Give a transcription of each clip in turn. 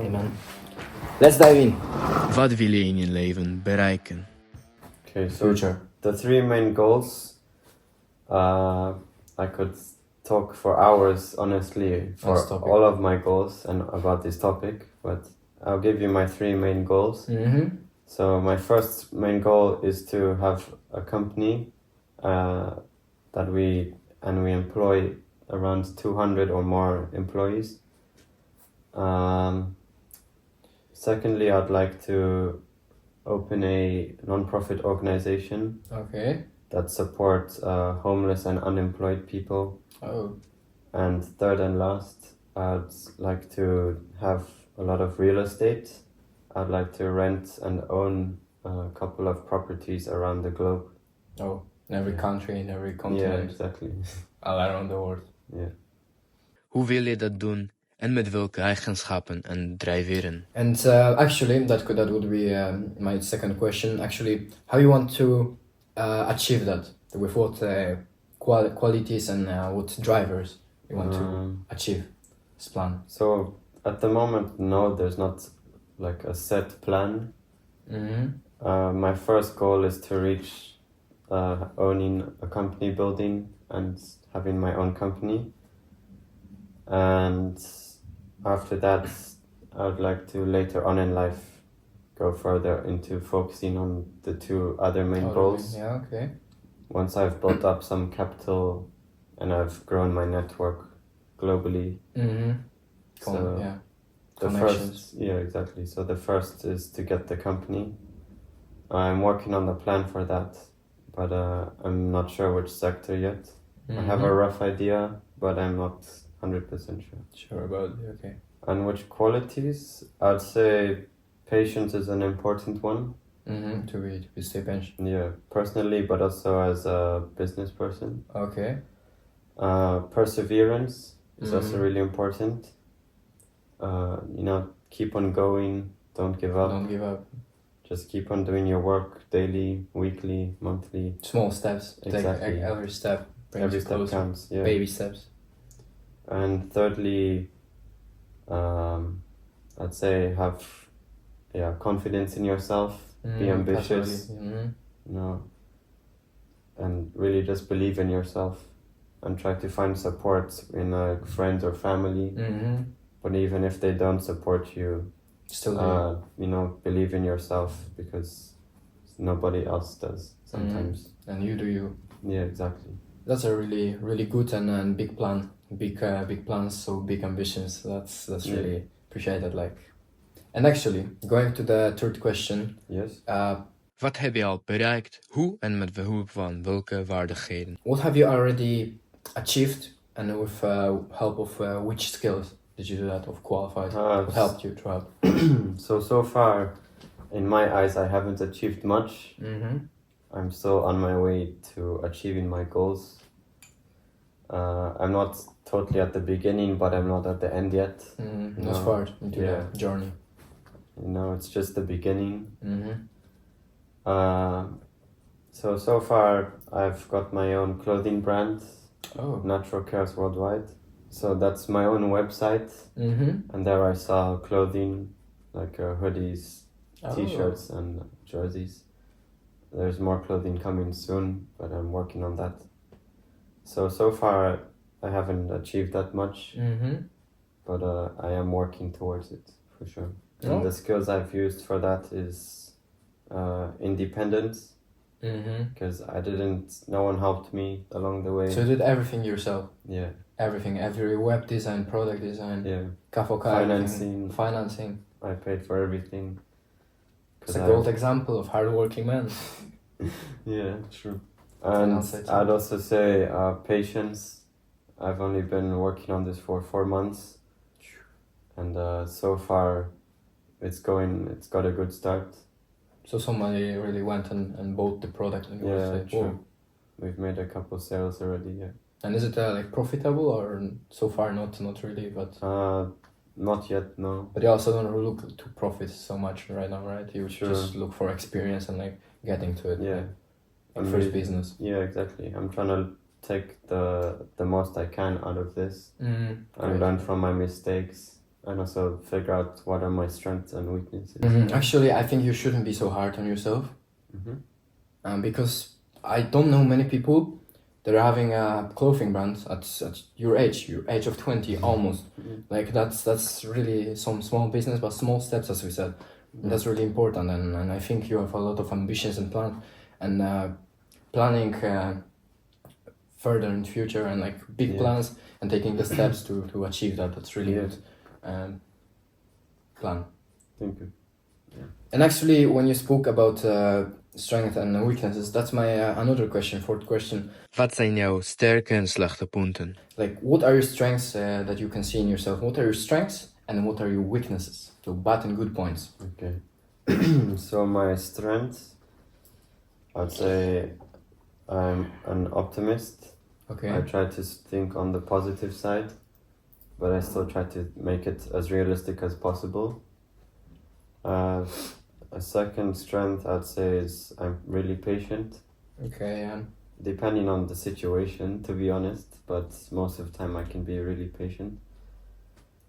Hey man. Let's dive in. Wat wil je in je leven bereiken? Okay, so the three main goals, I could talk for hours, honestly, for all of my goals and about this topic, but I'll give you my three main goals. Mm-hmm. So my first main goal is to have a company that we employ around 200 or more employees. Secondly, I'd like to open a non-profit organization that supports homeless and unemployed people. Oh. And third and last, I'd like to have a lot of real estate. I'd like to rent and own a couple of properties around the globe. Oh, in every country, in every continent. Yeah, exactly. All around the world. Yeah. Hoe wil je dat doen en met welke eigenschappen en drijfveren? And actually, that would be my second question. Actually, how you want to achieve that? With what qualities and what drivers you want to achieve this plan? So at the moment, no, there's not like a set plan. Mm-hmm. My first goal is to reach owning a company building and having my own company. And after that, I would like to later on in life go further into focusing on the two other main goals. Yeah, okay. Once I've built up some capital and I've grown my network globally. Mm-hmm. The first, exactly. So the first is to get the company. I'm working on the plan for that, but I'm not sure which sector yet. Mm-hmm. I have a rough idea, but I'm not 100% sure. Sure about it, okay. And which qualities? I'd say patience is an important one. Mm-hmm. To be stay patient. Yeah, personally, but also as a business person. Okay. Perseverance is also really important. Keep on going, don't give up. Don't give up. Just keep on doing your work daily, weekly, monthly. Small steps. Exactly. Take every step. Every step counts, yeah. Baby steps. And thirdly, I'd say have confidence in yourself, be ambitious, and really just believe in yourself and try to find support in friends or family. Mm-hmm. But even if they don't support you, still believe in yourself because nobody else does sometimes. And you do you. Yeah, exactly. That's a really, really good and big plan. Big plans, so big ambitions. That's really appreciated. And actually, going to the third question. Yes. Wat heb je al bereikt? Hoe en met behulp van welke vaardigheden? What have you already achieved, and with help of which skills did you do that? Of qualified? What helped you throughout? So far, in my eyes, I haven't achieved much. Mm-hmm. I'm still on my way to achieving my goals. I'm not totally at the beginning, but I'm not at the end yet. That's far into the journey. It's just the beginning. Mm-hmm. So far, I've got my own clothing brand, Natural Cares Worldwide. So that's my own website, and there I sell clothing like hoodies, t-shirts, and jerseys. There's more clothing coming soon, but I'm working on that. So far, I haven't achieved that much, but I am working towards it for sure. And the skills I've used for that is independence, because no one helped me along the way. So you did everything yourself? Yeah. Everything, every web design, product design, financing. I paid for everything. It's a gold example of hardworking man. Yeah, true. And I'd also say patience. I've only been working on this for 4 months, and so far it's got a good start. So somebody really went and bought the product and true. We've made a couple sales already, yeah. And is it profitable or so far not really, but not yet, no. But you also don't look to profit so much right now, right? You just look for experience and getting to it. Yeah. First business. Yeah, exactly. I'm trying to take the most I can out of this and learn from my mistakes and also figure out what are my strengths and weaknesses. Actually, I think you shouldn't be so hard on yourself. Because I don't know many people that are having a clothing brand at your age of 20 almost. Like that's really some small business, but small steps, as we said. That's really important, and I think you have a lot of ambitions and planning further in the future, and like big plans, and taking the steps to achieve that. That's really good plan. Thank you. And actually, when you spoke about strength and weaknesses, that's my another question, fourth question. Wat zijn jouw sterke en slechte punten? Like, what are your strengths that you can see in yourself? What are your strengths and what are your weaknesses? So bad and good points. Okay. So my strengths, I'd say I'm an optimist. Okay. I try to think on the positive side, but I still try to make it as realistic as possible. A second strength I'd say is I'm really patient. Okay. Depending on the situation, to be honest, but most of the time I can be really patient.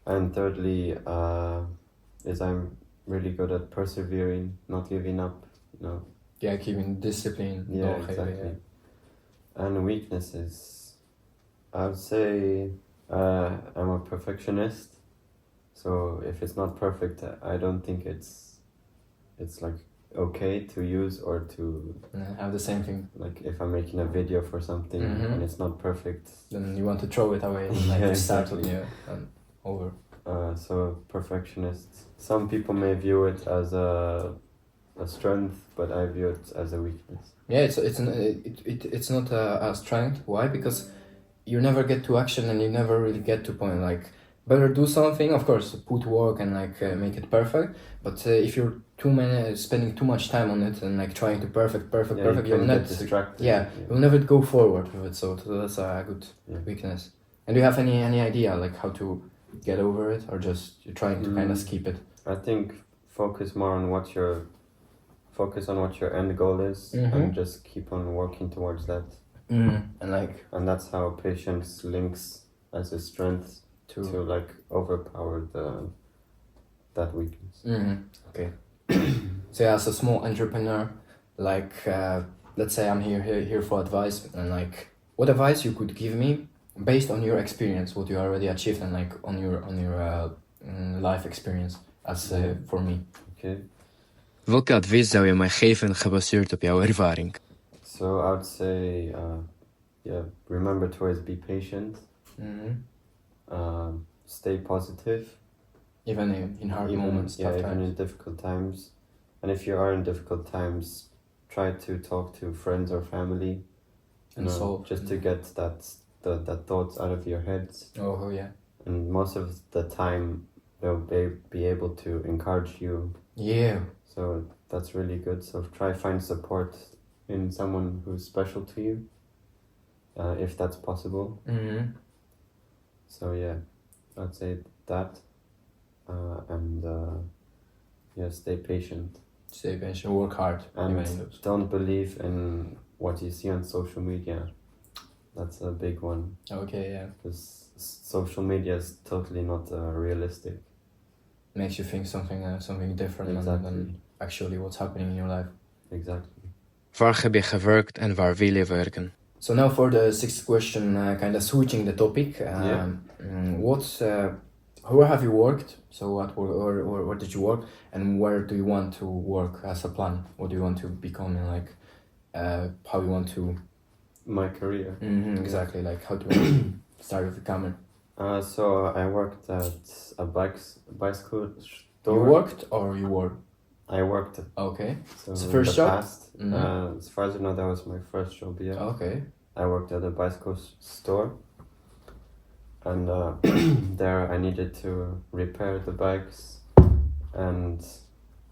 And thirdly, is I'm really good at persevering, not giving up, you know. Yeah, keeping discipline. Yeah, exactly. And weaknesses, I would say I'm a perfectionist. So if it's not perfect, I don't think it's like okay to use or to have the same thing. Like if I'm making a video for something and it's not perfect, then you want to throw it away. Like exactly. And over. So perfectionist. Some people may view it as a strength, but I view it as a weakness. Yeah, it's not a strength. Why? Because you never get to action and you never really get to point. Like, better do something, of course, put work and like make it perfect. But if you're spending too much time on it and like trying to perfect, you'll get distracted. You'll never go forward with it. So that's a good weakness. And do you have any idea like how to get over it, or just you're trying to kind of skip it? I think focus on what your end goal is, and just keep on working towards that. And that's how patience links as a strength to like overpower that weakness. Okay. So yeah, as a small entrepreneur, like let's say I'm here for advice, and like what advice you could give me based on your experience, what you already achieved, and like on your life experience as for me. Okay. Welke advies zou je mij geven gebaseerd op jouw ervaring? So I would say, remember to always be patient. Stay positive. Even in hard moments, tough times. Even in difficult times. And if you are in difficult times, try to talk to friends or family. Just to get that thoughts out of your heads. Oh yeah. And most of the time, they'll be able to encourage you. Yeah. So that's really good. So try find support in someone who's special to you, if that's possible. So yeah, I'd say that, and stay patient. Stay patient. Work hard. And don't believe in what you see on social media. That's a big one. Okay, yeah. Because social media is totally not realistic. Makes you think something different than actually what's happening in your life. Exactly. Waar heb je gewerkt en waar wil je werken? So now for the sixth question, kind of switching the topic. Where have you worked? So where did you work, and where do you want to work as a plan? What do you want to become, and like how you want to? My career. Exactly, like how to start with the camera. So I worked at a bicycle store. You worked or you were? I worked. Okay. So it's the first job? Past, as far as I know, that was my first job, yeah. Okay. I worked at a bicycle store. And there I needed to repair the bikes and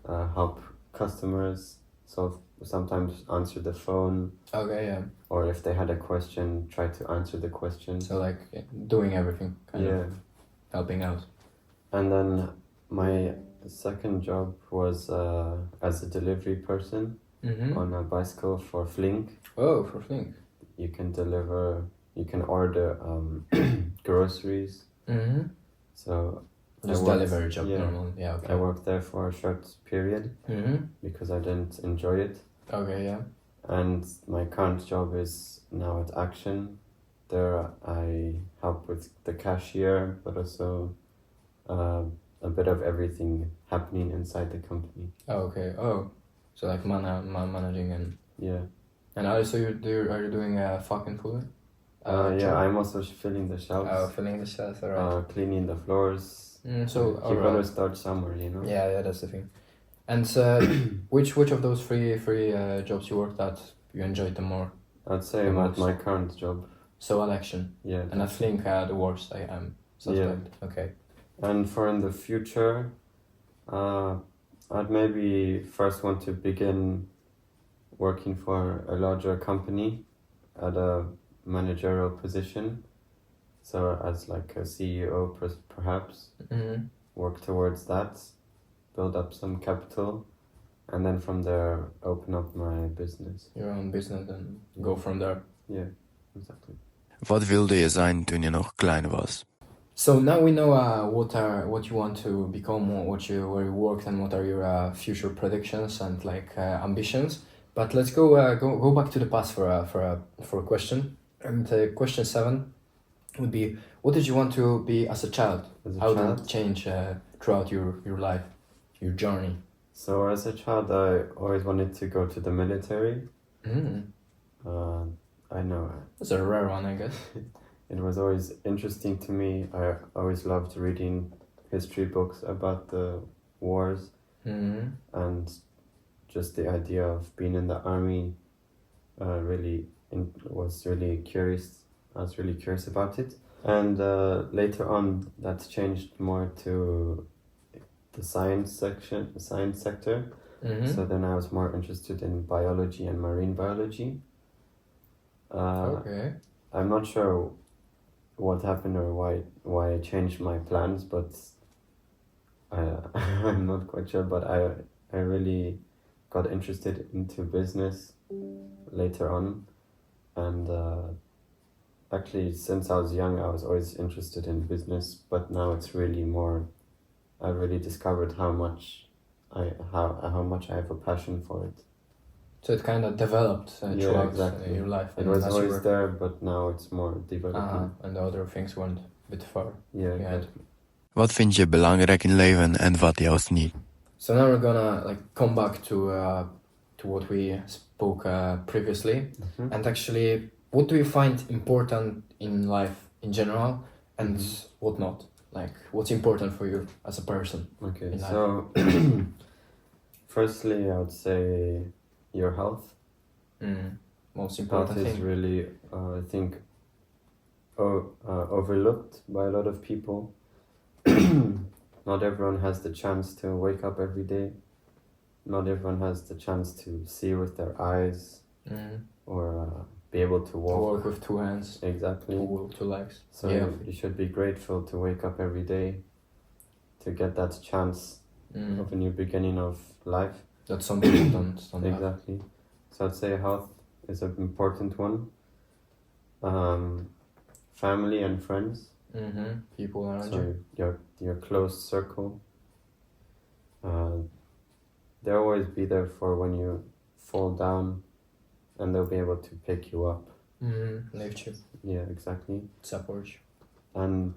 help customers. So sometimes answer the phone. Okay, yeah. Or if they had a question, try to answer the question. So like doing everything, kind of helping out. And then my second job was as a delivery person on a bicycle for Flink. Oh, for Flink. You can order groceries. So Just delivery job, normal. Yeah, okay. I worked there for a short period because I didn't enjoy it. Okay, yeah. And my current job is now at Action. There I help with the cashier, but also a bit of everything happening inside the company. Oh, okay. Oh, so like managing and... Yeah. And also are you doing fucking food? I'm also filling the shelves. Oh, filling the shelves, alright. Cleaning the floors. So you gotta start somewhere, you know? Yeah, that's the thing. And which of those three jobs you worked at you enjoyed the more? I'd say at my current job. So at Action. Yeah. And I think the worst I am. Suspect. Yeah. Okay. And for in the future, I'd maybe first want to begin working for a larger company at a managerial position. So as like a CEO perhaps, work towards that, build up some capital, and then from there open up my business. Your own business and go from there. Yeah, exactly. Wat wilde je zijn toen je nog klein was? So now we know what you want to become, where you worked, and what are your future predictions and like ambitions. But let's go back to the past for a question. And question 7 would be: what did you want to be as a child? How did it change throughout your life, your journey? So as a child, I always wanted to go to the military. I know. It's a rare one, I guess. It was always interesting to me. I always loved reading history books about the wars, and just the idea of being in the army was really curious. I was really curious about it. And later on, that changed more to the science sector. So then I was more interested in biology and marine biology. Okay. I'm not sure what happened or why I changed my plans, but I'm not quite sure. But I really got interested into business later on, and actually since I was young I was always interested in business, but now it's really more. I really discovered how much I have a passion for it. So it kind of developed throughout your life. It was always there, but now it's more developing. And the other things went a bit far. Yeah, exactly. Wat vind je belangrijk in leven en wat juist niet? So now we're gonna come back to what we spoke previously, and actually, what do you find important in life in general, and what not? Like, what's important for you as a person? Okay, so firstly, I would say your health. Most important thing. Health is really, I think, overlooked by a lot of people. Not everyone has the chance to wake up every day. Not everyone has the chance to see with their eyes or be able to walk. To walk with 2 hands. Exactly. Two legs. So you should be grateful to wake up every day, to get that chance of a new beginning of life. That some people don't exactly. have. So I'd say health is an important one. Family and friends. People around you. Your close circle. They'll always be there for when you fall down, and they'll be able to pick you up. Lift you. Yeah, exactly. Support you. And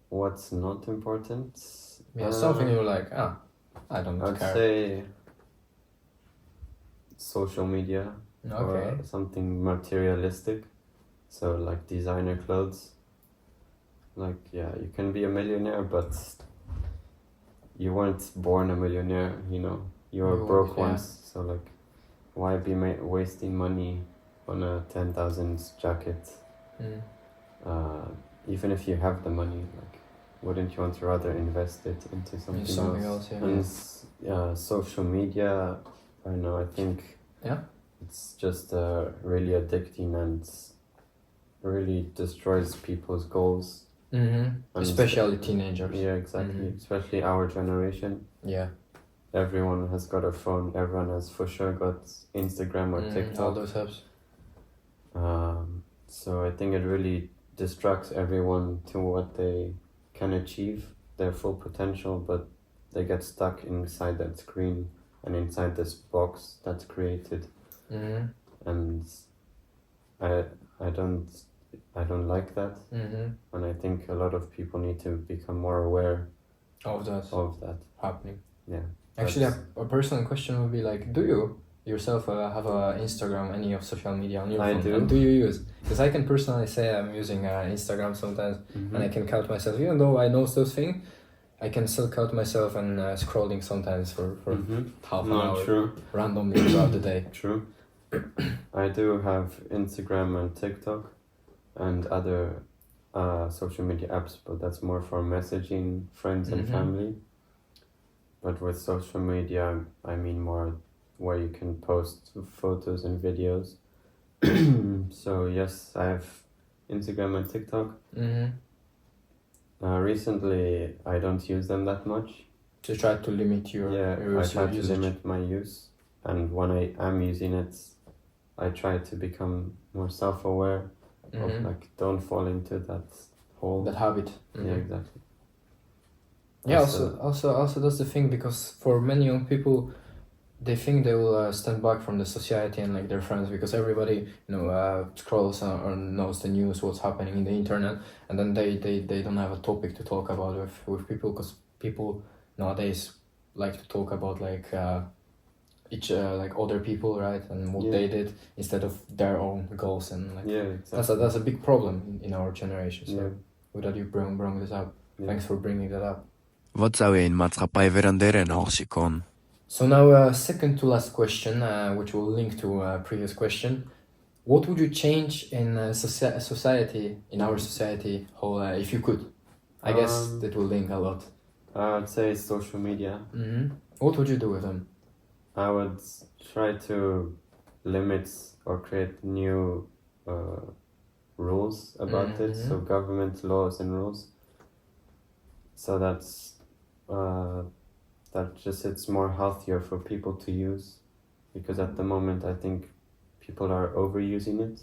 what's not important? Yeah, something you're like, I don't care. I'd say social media. Okay. Or something materialistic. So like designer clothes. Like, you can be a millionaire, but you weren't born a millionaire, you know. You were broke once, so like, why be wasting money on a 10,000 jacket? Even if you have the money, like, wouldn't you want to rather invest it into something else? And social media, I don't know, I think it's just really addicting and really destroys people's goals. Especially teenagers. Yeah, exactly. Especially our generation. Yeah. Everyone has got a phone. Everyone has for sure got Instagram or TikTok. All those apps. So I think it really distracts everyone to what they can achieve. their full potential, but they get stuck inside that screen and inside this box that's created. And I don't like that. And I think a lot of people need to become more aware of that happening. Yeah. Actually, a personal question would be like, do you yourself have a Instagram, any of social media on your phone? I do. And do you use? Because I can personally say I'm using Instagram sometimes, and I can count myself. Even though I know those things, I can still count myself and scrolling sometimes for half an hour randomly throughout the day. True. I do have Instagram and TikTok and other social media apps, but that's more for messaging friends and family. But with social media, I mean more where you can post photos and videos. So yes, I have Instagram and TikTok. Recently, I don't use them that much. To try to limit your I try to limit my use, and when I am using it, I try to become more self-aware of like don't fall into that hole. That habit. Yeah, exactly. Yeah, also that's the thing, because for many young people, they think they will stand back from the society and like their friends, because everybody scrolls or knows the news, what's happening in the internet, and then they don't have a topic to talk about with people, because people nowadays like to talk about like other people, right, and what they did instead of their own goals, and like exactly. That's a big problem in our generation. So good that you brought this up. Thanks for bringing that up. Wat zou je in maatschappij veranderen als je kon? So now, second to last question, which will link to previous question. What would you change in society, in our society, whole, if you could? I guess that will link a lot. I'd say social media. What would you do with them? I would try to limit or create new rules about it, so government laws and rules. So that's it's more healthier for people to use, because at the moment I think people are overusing it,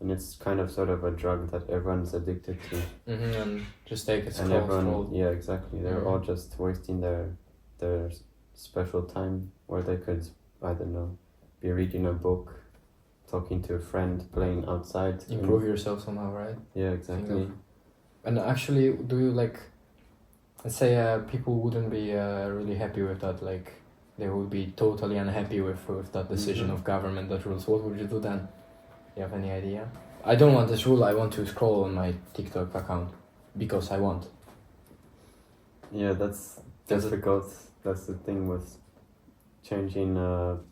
and it's kind of sort of a drug that everyone's addicted to. And just take it. And everyone, yeah, exactly. They're all just wasting their special time where they could, I don't know, be reading a book, talking to a friend, playing outside. Improve yourself somehow, right? Yeah, exactly. And actually, do you like, let's say people wouldn't be really happy with that, like they would be totally unhappy with that decision of government, that rules. What would you do then? You have any idea? I don't want this rule, I want to scroll on my TikTok account because I want. Yeah, that's difficult. That's the thing with changing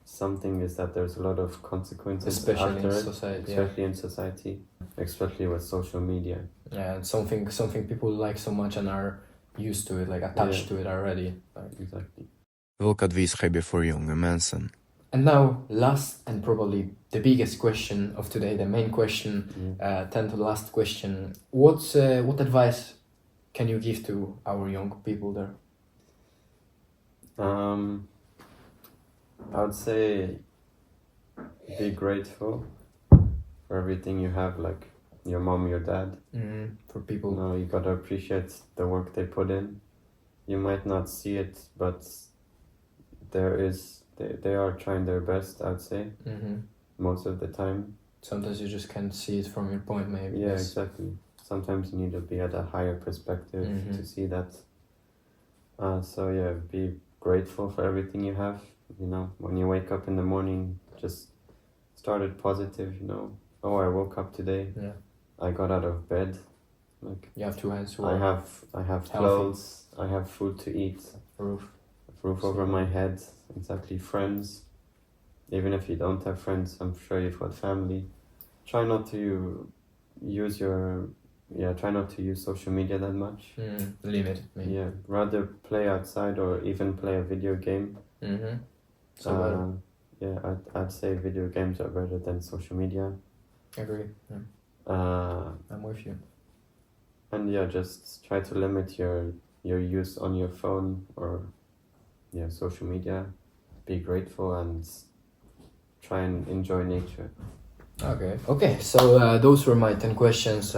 something, is that there's a lot of consequences, especially in society. In society, especially with social media. Yeah, and something people like so much and are used to it, like attached to it already. Exactly. Welk advies geef je voor jonge mensen? And now, last and probably the biggest question of today, the main question, 10th last question. What advice can you give to our young people there? I would say be grateful for everything you have, like your mom, your dad. For people. You gotta appreciate the work they put in. You might not see it, but they are trying their best, I'd say, most of the time. Sometimes you just can't see it from your point, maybe. Yeah, exactly. Sometimes you need to be at a higher perspective to see that. So yeah, be grateful for everything you have. When you wake up in the morning, just start it positive. Oh, I woke up today. Yeah. I got out of bed. Like, you have 2 hands to I have clothes. I have food to eat. A roof over my head. Exactly. Friends. Even if you don't have friends, I'm sure you've got family. Try not to use social media that much. Limit. Maybe. Yeah. Rather play outside or even play a video game. I'd say video games are better than social media. Agree. Yeah. I'm with you. And yeah, just try to limit your use on your phone or social media. Be grateful and try and enjoy nature. Okay. So those were my 10 questions.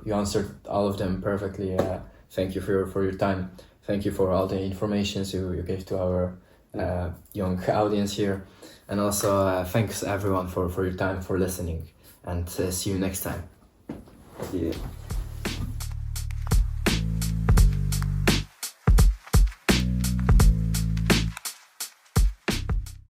You answered all of them perfectly. thank you for your time. Thank you for all the informations you gave to our young audience here. And also thanks everyone for your time, for listening. And see you next time. Yeah.